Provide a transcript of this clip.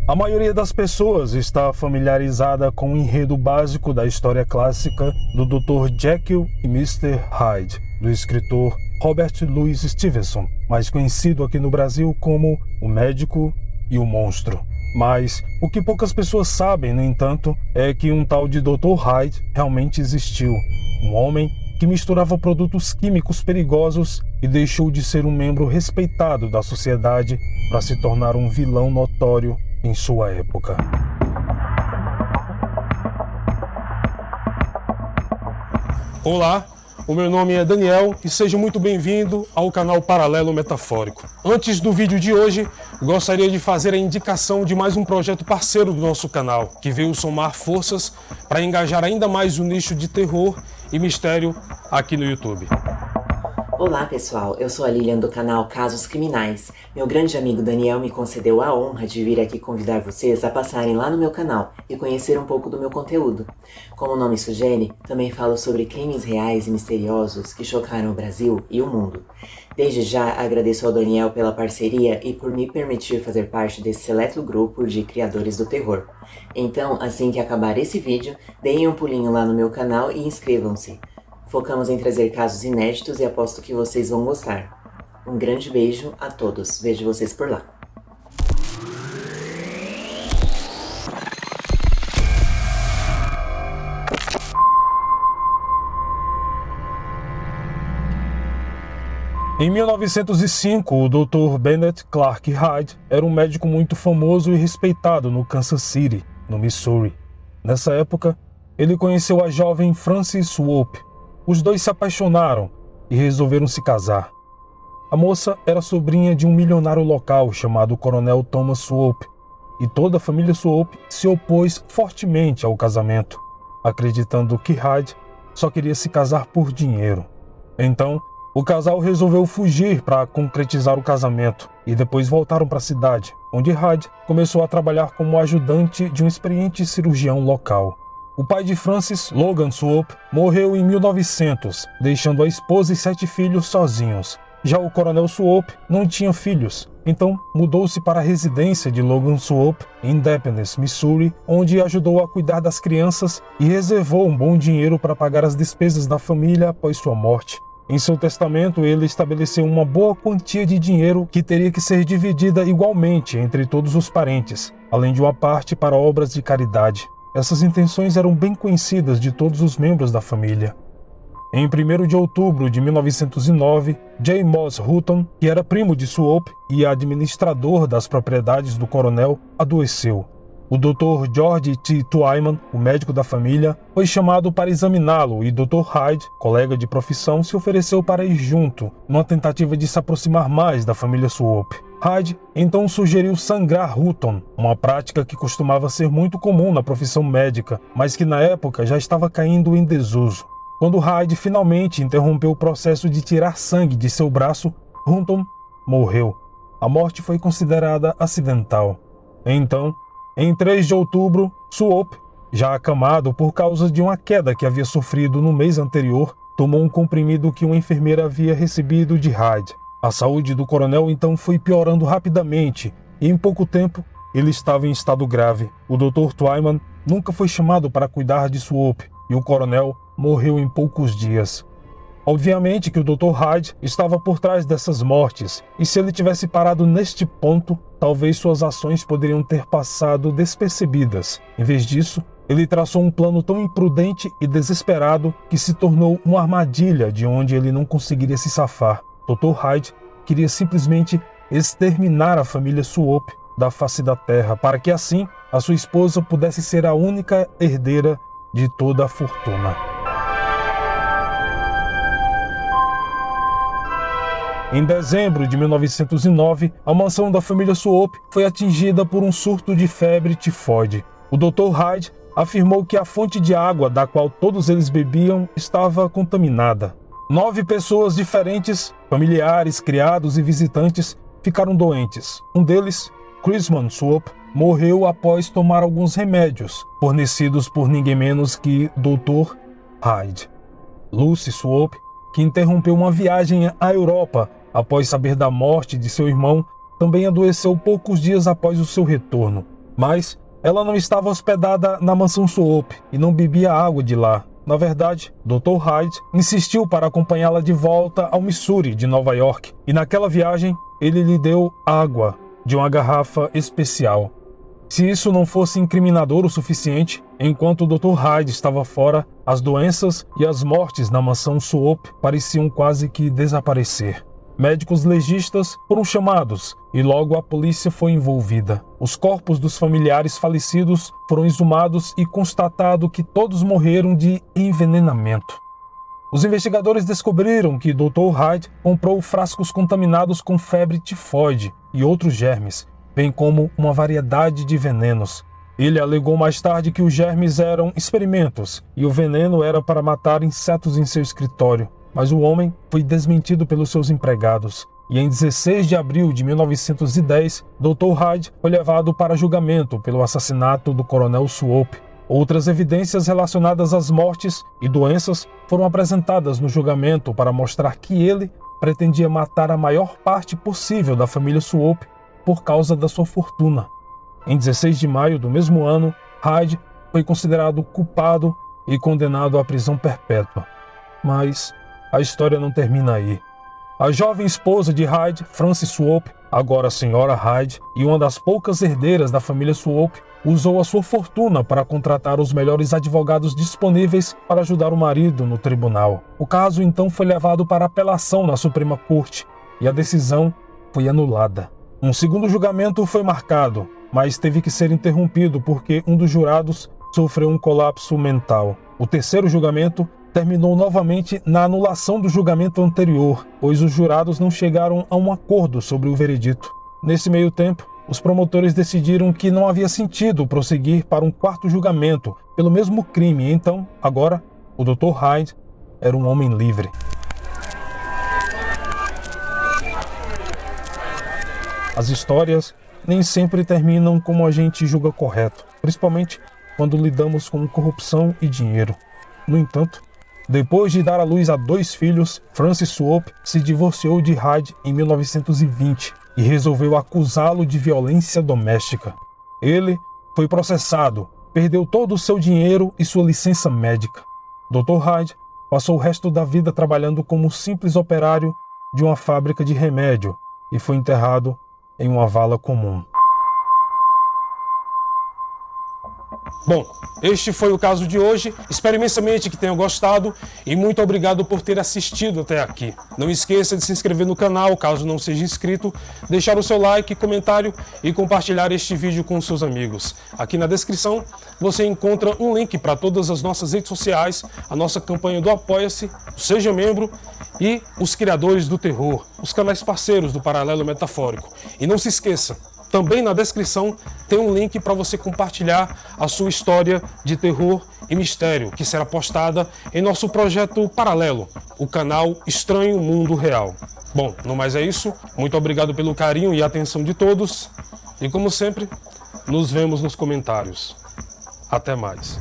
A maioria das pessoas está familiarizada com o enredo básico da história clássica do Dr. Jekyll e Mr. Hyde, do escritor Robert Louis Stevenson, mais conhecido aqui no Brasil como O Médico e o Monstro. Mas o que poucas pessoas sabem, no entanto, é que um tal de Dr. Hyde realmente existiu. Um homem que misturava produtos químicos perigosos e deixou de ser um membro respeitado da sociedade para se tornar um vilão notório em sua época. Olá, o meu nome é Daniel e seja muito bem-vindo ao canal Paralelo Metafórico. Antes do vídeo de hoje, gostaria de fazer a indicação de mais um projeto parceiro do nosso canal, que veio somar forças para engajar ainda mais o nicho de terror e mistério aqui no YouTube. Olá pessoal, eu sou a Lilian do canal Casos Criminais. Meu grande amigo Daniel me concedeu a honra de vir aqui convidar vocês a passarem lá no meu canal e conhecer um pouco do meu conteúdo. Como o nome sugere, também falo sobre crimes reais e misteriosos que chocaram o Brasil e o mundo. Desde já agradeço ao Daniel pela parceria e por me permitir fazer parte desse seleto grupo de criadores do terror. Então, assim que acabar esse vídeo, deem um pulinho lá no meu canal e inscrevam-se. Focamos em trazer casos inéditos e aposto que vocês vão gostar. Um grande beijo a todos. Vejo vocês por lá. Em 1905, o Dr. Bennett Clark Hyde era um médico muito famoso e respeitado no Kansas City, no Missouri. Nessa época, ele conheceu a jovem Frances Swope. Os dois se apaixonaram e resolveram se casar. A moça era sobrinha de um milionário local chamado Coronel Thomas Swope, e toda a família Swope se opôs fortemente ao casamento, acreditando que Hyde só queria se casar por dinheiro. Então, o casal resolveu fugir para concretizar o casamento e depois voltaram para a cidade, onde Hyde começou a trabalhar como ajudante de um experiente cirurgião local. O pai de Frances, Logan Swope, morreu em 1900, deixando a esposa e 7 filhos sozinhos. Já o Coronel Swope não tinha filhos, então mudou-se para a residência de Logan Swope, em Independence, Missouri, onde ajudou a cuidar das crianças e reservou um bom dinheiro para pagar as despesas da família após sua morte. Em seu testamento, ele estabeleceu uma boa quantia de dinheiro que teria que ser dividida igualmente entre todos os parentes, além de uma parte para obras de caridade. Essas intenções eram bem conhecidas de todos os membros da família. Em 1º de outubro de 1909, J. Moss Hutton, que era primo de Swope e administrador das propriedades do coronel, adoeceu. O Dr. George T. Twyman, o médico da família, foi chamado para examiná-lo e Dr. Hyde, colega de profissão, se ofereceu para ir junto, numa tentativa de se aproximar mais da família Swope. Hyde então sugeriu sangrar Hutton, uma prática que costumava ser muito comum na profissão médica, mas que na época já estava caindo em desuso. Quando Hyde finalmente interrompeu o processo de tirar sangue de seu braço, Hutton morreu. A morte foi considerada acidental. Então, em 3 de outubro, Swope, já acamado por causa de uma queda que havia sofrido no mês anterior, tomou um comprimido que uma enfermeira havia recebido de Hyde. A saúde do coronel então foi piorando rapidamente e em pouco tempo ele estava em estado grave. O Dr. Twyman nunca foi chamado para cuidar de Swope e o coronel morreu em poucos dias. Obviamente que o Dr. Hyde estava por trás dessas mortes e se ele tivesse parado neste ponto, talvez suas ações poderiam ter passado despercebidas. Em vez disso, ele traçou um plano tão imprudente e desesperado que se tornou uma armadilha de onde ele não conseguiria se safar. Dr. Hyde queria simplesmente exterminar a família Swope da face da terra, para que assim a sua esposa pudesse ser a única herdeira de toda a fortuna. Em dezembro de 1909, a mansão da família Swope foi atingida por um surto de febre tifoide. O Dr. Hyde afirmou que a fonte de água da qual todos eles bebiam estava contaminada. 9 pessoas diferentes, familiares, criados e visitantes, ficaram doentes. Um deles, Chrisman Swope, morreu após tomar alguns remédios, fornecidos por ninguém menos que Dr. Hyde. Lucy Swope, que interrompeu uma viagem à Europa após saber da morte de seu irmão, também adoeceu poucos dias após o seu retorno. Mas ela não estava hospedada na mansão Swope e não bebia água de lá. Na verdade, Dr. Hyde insistiu para acompanhá-la de volta ao Missouri de Nova York, e naquela viagem ele lhe deu água de uma garrafa especial. Se isso não fosse incriminador o suficiente, enquanto o Dr. Hyde estava fora, as doenças e as mortes na mansão Swope pareciam quase que desaparecer. Médicos legistas foram chamados e logo a polícia foi envolvida. Os corpos dos familiares falecidos foram exumados e constatado que todos morreram de envenenamento. Os investigadores descobriram que Dr. Hyde comprou frascos contaminados com febre tifoide e outros germes, bem como uma variedade de venenos. Ele alegou mais tarde que os germes eram experimentos e o veneno era para matar insetos em seu escritório, mas o homem foi desmentido pelos seus empregados. E em 16 de abril de 1910, Dr. Hyde foi levado para julgamento pelo assassinato do coronel Swope. Outras evidências relacionadas às mortes e doenças foram apresentadas no julgamento para mostrar que ele pretendia matar a maior parte possível da família Swope por causa da sua fortuna. Em 16 de maio do mesmo ano, Hyde foi considerado culpado e condenado à prisão perpétua. Mas a história não termina aí. A jovem esposa de Hyde, Frances Swope, agora a senhora Hyde, e uma das poucas herdeiras da família Swope, usou a sua fortuna para contratar os melhores advogados disponíveis para ajudar o marido no tribunal. O caso então foi levado para apelação na Suprema Corte e a decisão foi anulada. Um segundo julgamento foi marcado, mas teve que ser interrompido porque um dos jurados sofreu um colapso mental. O terceiro julgamento terminou novamente na anulação do julgamento anterior, pois os jurados não chegaram a um acordo sobre o veredito. Nesse meio tempo, os promotores decidiram que não havia sentido prosseguir para um quarto julgamento pelo mesmo crime, então, agora, o Dr. Hyde era um homem livre. As histórias nem sempre terminam como a gente julga correto, principalmente quando lidamos com corrupção e dinheiro. No entanto, depois de dar à luz a 2 filhos, Frances Swope se divorciou de Hyde em 1920 e resolveu acusá-lo de violência doméstica. Ele foi processado, perdeu todo o seu dinheiro e sua licença médica. Dr. Hyde passou o resto da vida trabalhando como simples operário de uma fábrica de remédio e foi enterrado em uma vala comum. Bom, este foi o caso de hoje. Espero imensamente que tenham gostado e muito obrigado por ter assistido até aqui. Não esqueça de se inscrever no canal, caso não seja inscrito, deixar o seu like, comentário e compartilhar este vídeo com seus amigos. Aqui na descrição você encontra um link para todas as nossas redes sociais, a nossa campanha do Apoia-se, Seja Membro e os Criadores do Terror, os canais parceiros do Paralelo Metafórico. E não se esqueça, também na descrição tem um link para você compartilhar a sua história de terror e mistério, que será postada em nosso projeto paralelo, o canal Estranho Mundo Real. Bom, no mais é isso. Muito obrigado pelo carinho e atenção de todos. E como sempre, nos vemos nos comentários. Até mais.